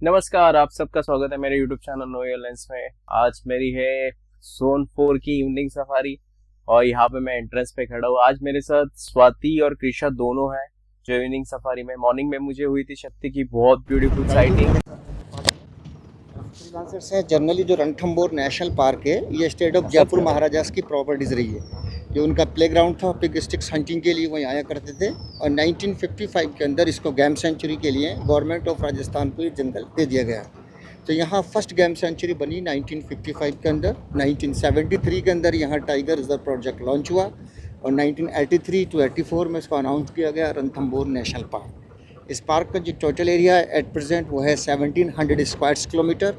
नमस्कार, आप सबका स्वागत है मेरे YouTube चैनल नो एयरलाइंस में। आज मेरी है जोन 4 की इवनिंग सफारी और यहाँ पे मैं एंट्रेंस पे खड़ा हूँ। आज मेरे साथ स्वाति और कृषा दोनों हैं जो इवनिंग सफारी में। मॉर्निंग में मुझे हुई थी शक्ति की बहुत ब्यूटीफुल साइटिंग। फ्रीलांसर्स हैं। जनरली जो रणथंभौर नेशनल पार्क है ये स्टेट ऑफ जयपुर महाराजास की प्रॉपर्टीज रही है। जो उनका प्लेग्राउंड था पिग स्टिक्स हंटिंग के लिए वहीं आया करते थे और 1955 के अंदर इसको गेम सेंचुरी के लिए गवर्नमेंट ऑफ राजस्थान को ये जंगल दे दिया गया। तो यहाँ फर्स्ट गेम सेंचुरी बनी 1955 के अंदर। 1973 के अंदर यहाँ टाइगर रिजर्व प्रोजेक्ट लॉन्च हुआ और 1983 टू 84 में इसको अनाउंस किया गया रणथंभौर नेशनल पार्क। इस पार्क का जो टोटल एरिया है एट प्रेजेंट वो है 1700 स्क्वायर किलोमीटर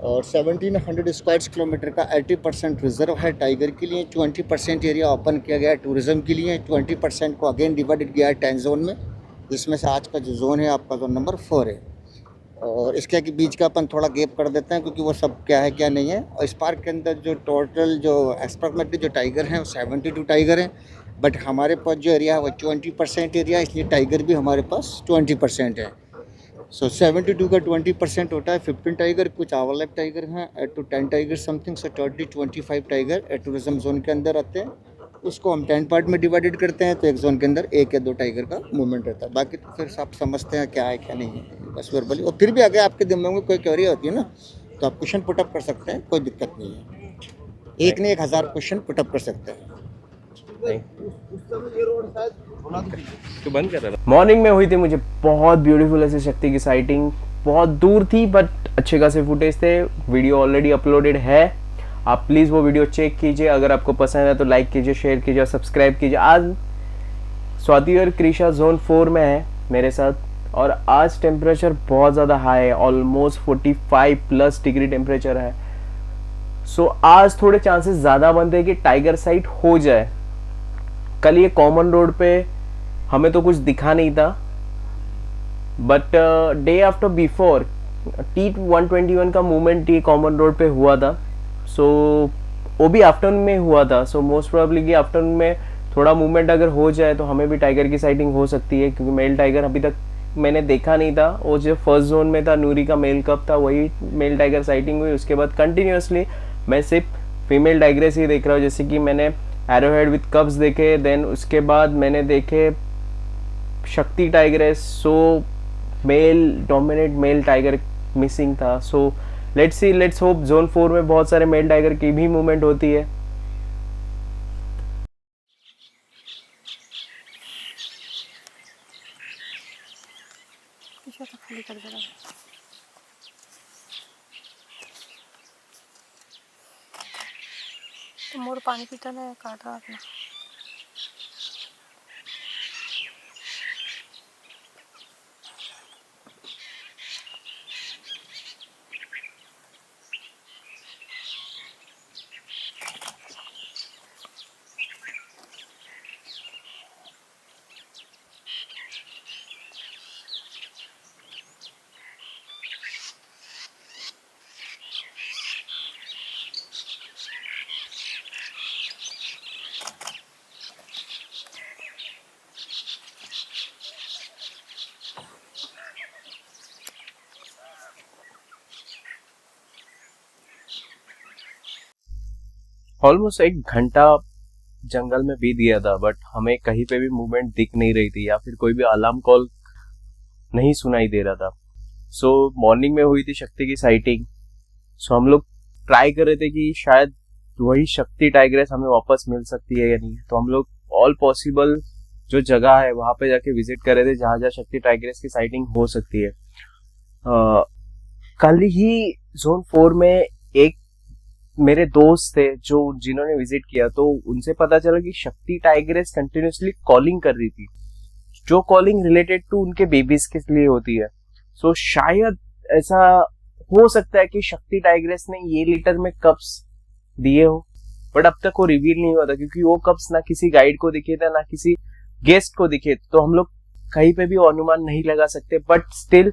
और 1700 स्क्वायर किलोमीटर का 80% रिजर्व है टाइगर के लिए। 20% एरिया ओपन किया गया है टूरिज्म के लिए। 20% को अगेन डिवाइडेड किया है 10 जोन में, जिसमें से आज का जो जोन है आपका जोन नंबर 4 है। और इसके के बीच का अपन थोड़ा गैप कर देते हैं क्योंकि वो सब क्या है क्या नहीं है। और इस पार्क के अंदर जो टोटल जो एक्सप्रोक्सिमेटली जो टाइगर हैं वो 72 टाइगर हैं, बट हमारे पास जो एरिया है वो 20% एरिया है, इसलिए टाइगर भी हमारे पास 20% है। सो 72 का 20% होता है 15 टाइगर। कुछ आवर लाइफ टाइगर हैं 8 to 10 tiger something. So totally 25 tiger tourism zone के अंदर आते हैं। उसको हम 10 पार्ट में डिवाइडेड करते हैं, तो एक जोन के अंदर 1 या 2 टाइगर का मूवमेंट रहता है। बाकी तो फिर आप समझते हैं क्या है क्या नहीं है, बस वर्बली। और फिर भी अगर आपके दिमाग में कोई क्वेरी होती है ना तो आप क्वेश्चन पुटअप कर सकते हैं, कोई दिक्कत नहीं है। एक ने 1000 क्वेश्चन पुटअप कर सकते हैं। तो बंद कर रहा। मॉर्निंग में हुई थी मुझे बहुत ब्यूटीफुल ऐसे शक्ति की साइटिंग। बहुत दूर थी बट अच्छे खासे फुटेज थे। वीडियो ऑलरेडी अपलोडेड है, आप प्लीज़ वो वीडियो चेक कीजिए। अगर आपको पसंद है तो लाइक कीजिए, शेयर कीजिए और सब्सक्राइब कीजिए। आज स्वाति और कृषा जोन 4 में है मेरे साथ और आज टेम्परेचर बहुत ज़्यादा हाई है, ऑलमोस्ट 45+ डिग्री टेम्परेचर है। सो आज थोड़े चांसेस ज़्यादा बनते हैं कि टाइगर साइट हो जाए। कल ये कॉमन रोड पे हमें तो कुछ दिखा नहीं था, but day after before T121 का मूवमेंट ये कॉमन रोड पे हुआ था। सो वो भी आफ्टरनून में हुआ था। सो मोस्ट प्रोबेबली कि आफ्टरनून में थोड़ा मूवमेंट अगर हो जाए तो हमें भी टाइगर की साइटिंग हो सकती है, क्योंकि मेल टाइगर अभी तक मैंने देखा नहीं था। वो जो फर्स्ट जोन में था नूरी का मेल कप था, वही मेल टाइगर साइटिंग हुई। उसके बाद कंटिन्यूसली मैं सिर्फ फीमेल टाइग्रेस ही देख रहा हूँ। जैसे कि मैंने एरोहेड विद कप्स देखे, देन उसके बाद मैंने देखे Shakti tigress. So male dominate male tiger missing था। So let's see, let's hope zone 4 में बहुत सारे मेल टाइगर की भी मूवमेंट होती है। खाली कर दे रहा तो मोर पानी पीता है, काट रहा अपना। ऑलमोस्ट 1 घंटा जंगल में बीत गया था, बट हमें कहीं पे भी मूवमेंट दिख नहीं रही थी या फिर कोई भी अलार्म कॉल नहीं सुनाई दे रहा था। सो मॉर्निंग में हुई थी शक्ति की साइटिंग। सो हम लोग ट्राई कर रहे थे कि शायद वही शक्ति टाइग्रेस हमें वापस मिल सकती है या नहीं। तो हम लोग ऑल पॉसिबल जो जगह है वहां पे जाके विजिट कर रहे थे जहां जहां शक्ति टाइग्रेस की साइटिंग हो सकती है। कल ही जोन 4 में एक मेरे दोस्त थे जो जिन्होंने विजिट किया, तो उनसे पता चला कि शक्ति टाइग्रेस कंटिन्यूसली कॉलिंग कर रही थी, जो कॉलिंग रिलेटेड टू उनके बेबीज के लिए होती है। सो शायद ऐसा हो सकता है कि शक्ति टाइग्रेस ने ये लीटर में कप्स दिए हो, बट अब तक वो रिवील नहीं हुआ था क्योंकि वो कप्स ना किसी गाइड को दिखे थे ना किसी गेस्ट को दिखे। तो हम लोग कहीं पे भी अनुमान नहीं लगा सकते, बट स्टिल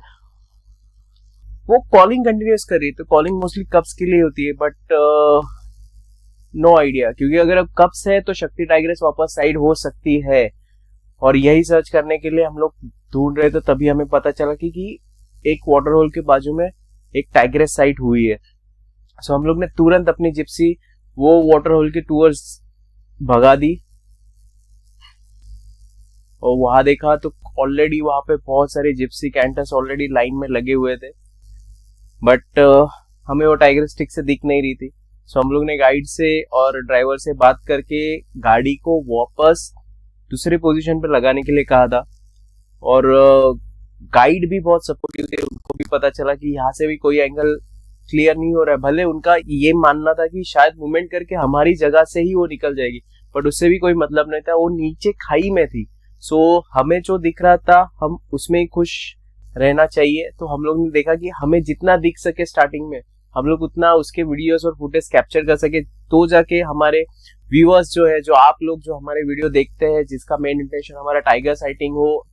वो कॉलिंग कंटिन्यूस कर रही है। तो कॉलिंग मोस्टली कप्स के लिए होती है, बट नो आइडिया, क्योंकि अगर अब कप्स है तो शक्ति टाइग्रेस वापस साइड हो सकती है। और यही सर्च करने के लिए हम लोग ढूंढ रहे थे, तभी हमें पता चला कि एक वाटर होल के बाजू में एक टाइग्रेस साइट हुई है। सो हम लोग ने तुरंत अपनी जिप्सी वो वाटर होल के टूवर्स भगा दी और वहां देखा तो ऑलरेडी वहां पे बहुत सारे जिप्सी कैंटर्स ऑलरेडी लाइन में लगे हुए थे, बट हमें वो टाइग्रेस ठीक से दिख नहीं रही थी। सो हम लोग ने गाइड से और ड्राइवर से बात करके गाड़ी को वापस दूसरे पोजीशन पे लगाने के लिए कहा था और गाइड भी बहुत सपोर्टिव थे। उनको भी पता चला कि यहाँ से भी कोई एंगल क्लियर नहीं हो रहा है। भले उनका ये मानना था कि शायद मूवमेंट करके हमारी जगह से ही वो निकल जाएगी, बट उससे भी कोई मतलब नहीं था, वो नीचे खाई में थी। सो हमें जो दिख रहा था हम उसमें ही खुश रहना चाहिए। तो हम लोग ने देखा कि हमें जितना दिख सके स्टार्टिंग में हम लोग उतना उसके वीडियोस और फुटेज कैप्चर कर सके, तो जाके हमारे व्यूअर्स जो है, जो आप लोग जो हमारे वीडियो देखते हैं, जिसका मेन इंटेंशन हमारा टाइगर साइटिंग हो,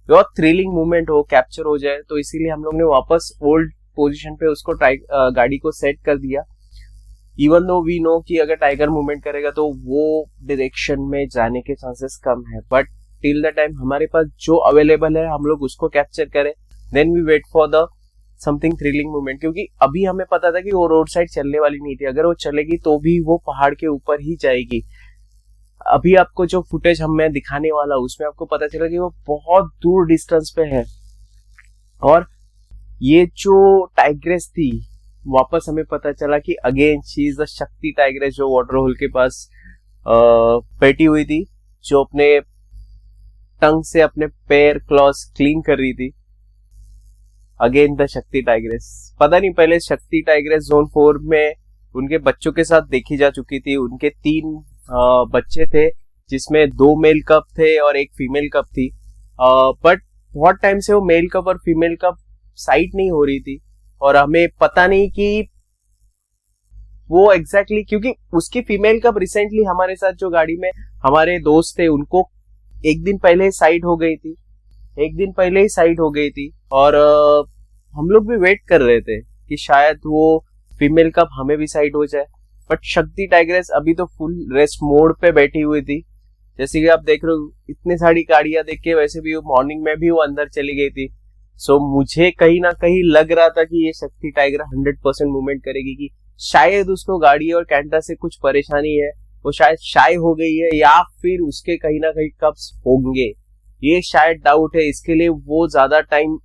बहुत थ्रिलिंग मूवमेंट हो, कैप्चर हो जाए। तो इसीलिए हम लोग ने वापस ओल्ड पोजीशन पे उसको गाड़ी को सेट कर दिया। इवन दो वी नो कि अगर टाइगर मूवमेंट करेगा तो वो डायरेक्शन में जाने के चांसेस कम है, बट टिल द टाइम हमारे पास जो अवेलेबल है हम लोग उसको कैप्चर करें, then we wait for the something thrilling movement. क्योंकि अभी हमें पता था कि वो रोड साइड चलने वाली नहीं थी, अगर वो चलेगी तो भी वो पहाड़ के ऊपर ही जाएगी। अभी आपको जो फुटेज मैं दिखाने वाला हूं उसमें आपको पता चला कि वो बहुत दूर डिस्टेंस पे है और ये जो टाइग्रेस थी वापस हमें पता चला कि अगेन शी इज द शक्ति टाइग्रेस जो वाटर होल के पास बैठी हुई थी, जो अपने टंग से अपने पैर क्लॉज क्लीन कर रही थी। अगेन द शक्ति टाइग्रेस। पता नहीं पहले शक्ति टाइग्रेस जोन 4 में उनके बच्चों के साथ देखी जा चुकी थी। उनके 3 बच्चे थे जिसमें 2 मेल कप थे और 1 फीमेल कप थी, बट बहुत टाइम से वो मेल कप और फीमेल कप साइट नहीं हो रही थी और हमें पता नहीं कि वो एग्जैक्टली क्योंकि उसकी फीमेल कप रिसेंटली हमारे साथ जो गाड़ी में हमारे दोस्त थे उनको एक दिन पहले ही साइट हो गई थी और हम लोग भी वेट कर रहे थे कि शायद वो फीमेल कप हमें भी साइट हो जाए, बट शक्ति टाइग्रेस अभी तो फुल रेस्ट मोड पे बैठी हुई थी। जैसे कि आप देख रहे हो इतनी सारी गाड़ियां देख के वैसे भी मॉर्निंग में भी वो अंदर चली गई थी। सो मुझे कहीं ना कहीं लग रहा था कि ये शक्ति टाइगर 100% मूवमेंट करेगी, कि शायद उसको गाड़ी और कैंटा से कुछ परेशानी है, वो शायद शाय हो गई है या फिर उसके कहीं ना कहीं कप्स होंगे, ये शायद डाउट है। इसके लिए वो ज्यादा टाइम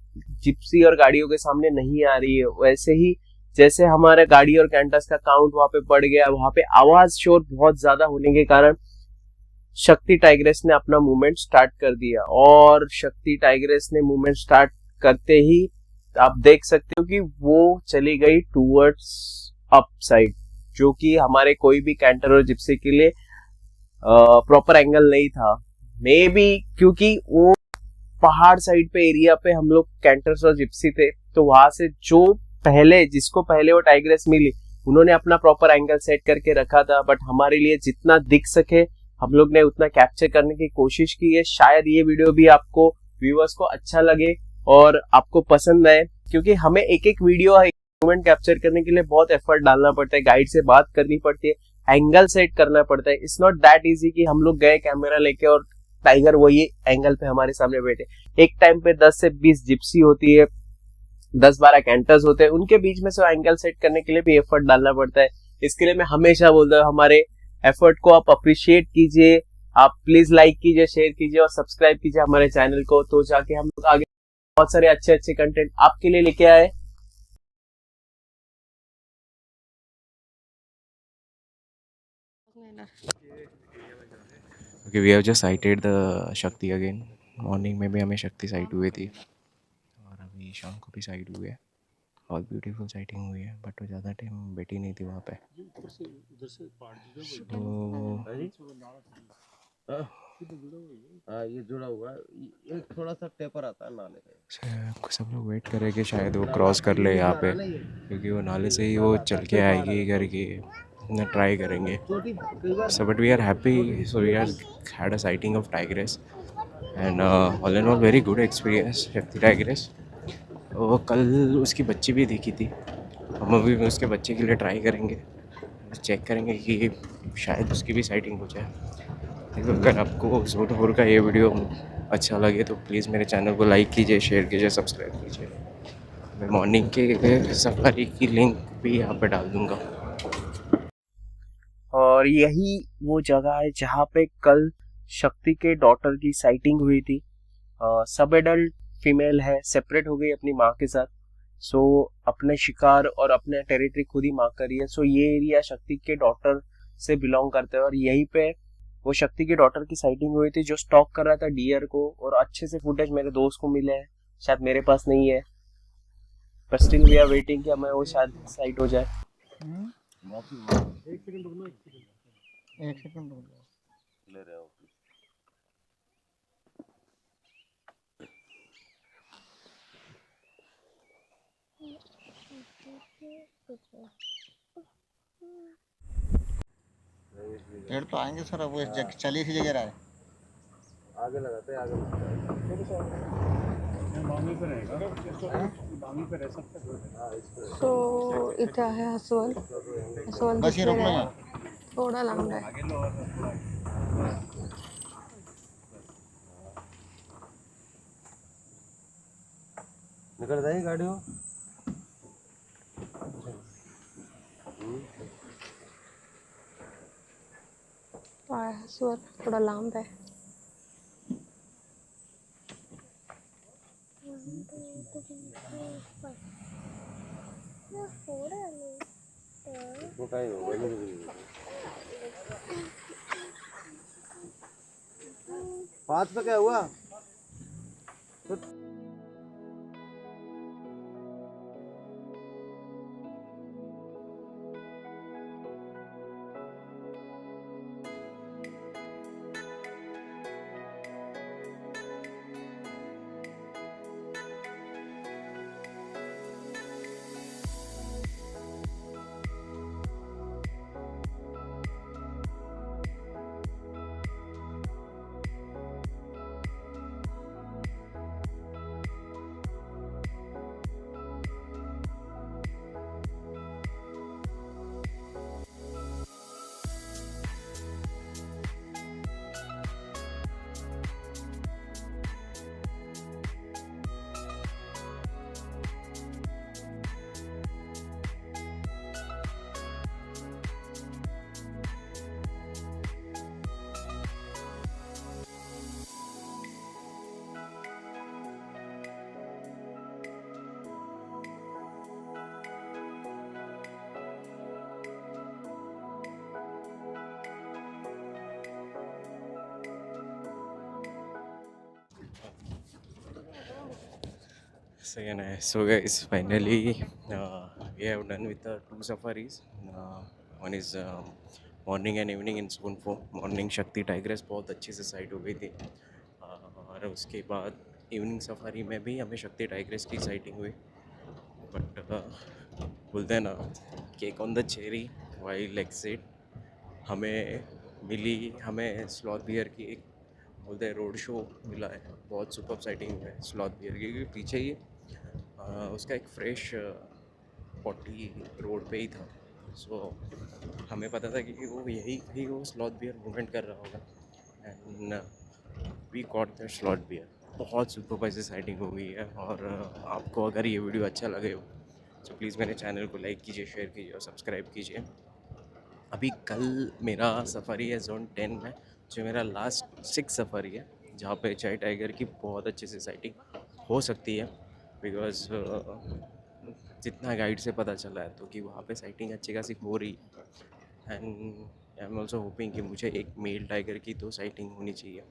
जिप्सी और गाड़ियों के सामने नहीं आ रही है। वैसे ही जैसे हमारे गाड़ी और कैंटस का काउंट वहां पे बढ़ गया, वहां पे आवाज शोर बहुत ज्यादा होने के कारण शक्ति टाइग्रेस ने अपना मूवमेंट स्टार्ट कर दिया और शक्ति टाइग्रेस ने मूवमेंट स्टार्ट करते ही आप देख सकते हो कि वो चली गई टूवर्ड्स अप साइड, जो कि हमारे कोई भी कैंटर और जिप्सी के लिए प्रॉपर एंगल नहीं था। मे बी क्योंकि वो पहाड़ साइड पे एरिया पे हम लोग कैंटर्स और जिप्सी थे, तो वहां से जिसको पहले वो टाइग्रेस मिली उन्होंने अपना प्रॉपर एंगल सेट करके रखा था, बट हमारे लिए जितना दिख सके हम लोग ने उतना कैप्चर करने की कोशिश की है। शायद ये वीडियो भी आपको व्यूअर्स को अच्छा लगे और आपको पसंद आए, क्योंकि हमें एक एक वीडियो मोमेंट कैप्चर करने के लिए बहुत एफर्ट डालना पड़ता है, गाइड से बात करनी पड़ती है, एंगल सेट करना पड़ता है। इट्स नॉट दैट इजी कि हम लोग गए कैमरा लेके और टाइगर वही एंगल पे हमारे सामने बैठे। एक टाइम पे 10 से 20 जिप्सी होती है, 10-12 कैंटर्स होते हैं, उनके बीच में से एंगल सेट करने के लिए भी एफर्ट डालना पड़ता है। इसके लिए मैं हमेशा बोलता हूँ हमारे एफर्ट को आप अप्रिशिएट कीजिए, आप प्लीज लाइक कीजिए, शेयर कीजिए और सब्सक्राइब कीजिए हमारे चैनल को, तो जाके हम लोग आगे बहुत सारे अच्छे अच्छे कंटेंट आपके लिए लेके आए। Okay, we have just sighted the शक्ति again. मॉर्निंग में भी हमें शक्ति साइट हुई थी और अभी शाम को भी साइट हुई है। बहुत ब्यूटीफुल साइटिंग हुई है, बट वो ज़्यादा टाइम बैठी नहीं थी वहाँ पे। ये जुड़ा हुआ है, ये थोड़ा सा टेपर आता है नाले का। सब लोग वेट कर रहे कि शायद वो क्रॉस कर ले यहाँ पे, क्योंकि वो नाले से ही वो चल के आएगी करके ना ट्राई करेंगे। So but we are happy, so we are had a sighting of tigress and all in all very good experience Shakti tigress. वो कल उसकी बच्ची भी देखी थी, हम अभी उसके बच्चे के लिए ट्राई करेंगे, चेक करेंगे कि शायद उसकी भी साइटिंग हो जाए। अगर आपको जोन 4 का ये वीडियो अच्छा लगे तो प्लीज़ मेरे चैनल को लाइक कीजिए, शेयर कीजिए, सब्सक्राइब कीजिए। मैं मॉर्निंग के सफारी की लिंक भी यहाँ पे डाल दूँगा। और यही वो जगह है जहाँ पे कल शक्ति के डॉटर की साइटिंग हुई थी। सब एडल्ट फीमेल है, सेपरेट हो गई अपनी माँ के साथ। सो अपने शिकार और अपने टेरिटरी खुद ही मार्क कर रही है। सो ये एरिया शक्ति के डॉटर से बिलोंग करते हैं और यहीं पे वो शक्ति की डॉटर की साइटिंग हुई थी जो स्टॉक कर रहा था डियर को। और अच्छे से फुटेज मेरे दोस्त को मिले हैं, शायद मेरे पास नहीं है, पर स्टिल वी आर वेटिंग कि हमें वो शायद साइट हो जाए। एक सेकंड रुक जाओ। पेड़ तो आएंगे सर, अब वो चली इसी जगह रहा है। आगे लगाते हैं, आगे लगाते हैं। तो इथं आहे हसवल, हसवल बस ये रोक लो दिसलेलं यहाँ। आहे, थोडा लांब आहे. निकल जाएगी गाड़ी हो। तो आहे हसवल, थोडा लांब आहे. वो कहीं होगा नहीं। 5 पे क्या हुआ? So guys, finally we have done with the 2 safaris. One is morning and evening in zone 4. Morning शक्ति टाइग्रेस बहुत अच्छी से साइट हो गई थी। और उसके बाद इवनिंग सफारी में भी हमें शक्ति टाइग्रेस की साइटिंग हुई। बट बोलते हैं ना, cake on the cherry while exit हमें स्लॉथ बियर की एक बोलते हैं रोड शो मिला है। बहुत सुपर साइटिंग है स्लॉथ बियर की, क्योंकि पीछे ही उसका एक फ्रेश पॉटी रोड पे ही था। सो हमें पता था कि वो यही कहीं वो स्लॉथ बियर मूवमेंट कर रहा होगा and we got the sloth bear. बहुत सुपरवाइजर साइटिंग हो गई है। और आपको अगर ये वीडियो अच्छा लगे हो तो प्लीज़ मेरे चैनल को लाइक कीजिए, शेयर कीजिए और सब्सक्राइब कीजिए। अभी कल मेरा सफारी है जोन 10 में, जो मेरा लास्ट 6 सफारी है, जहाँ पे चाय टाइगर की बहुत अच्छे से साइटिंग हो सकती है। बिकॉज जितना गाइड से पता चला है तो कि वहाँ पे साइटिंग अच्छी खासी हो रही है। And I am also hopping कि मुझे एक मेल टाइगर की तो साइटिंग होनी चाहिए,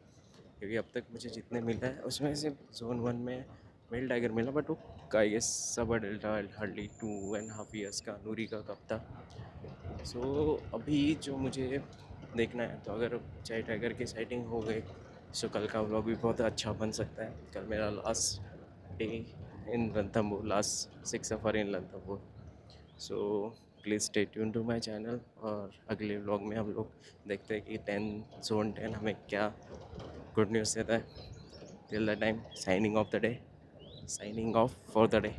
क्योंकि अब तक मुझे जितने मिला है उसमें से जोन 1 में मेल टाइगर मिला, बट वो का ये सब डेल्टा हार्डली 2.5 ईयर्स का नूरी का कब था। सो अभी जो मुझे देखना है, तो अगर चाय टाइगर की साइटिंग हो गई तो कल का व्लॉग भी बहुत अच्छा बन सकता है। कल मेरा last day in Ranthambore, last 6 सफ़र in Ranthambore. So please stay tune to my channel, और अगले व्लॉग में हम लोग देखते हैं कि जोन 10 हमें क्या गुड न्यूज़ देता है। Till the time, signing off the day, signing off for the day.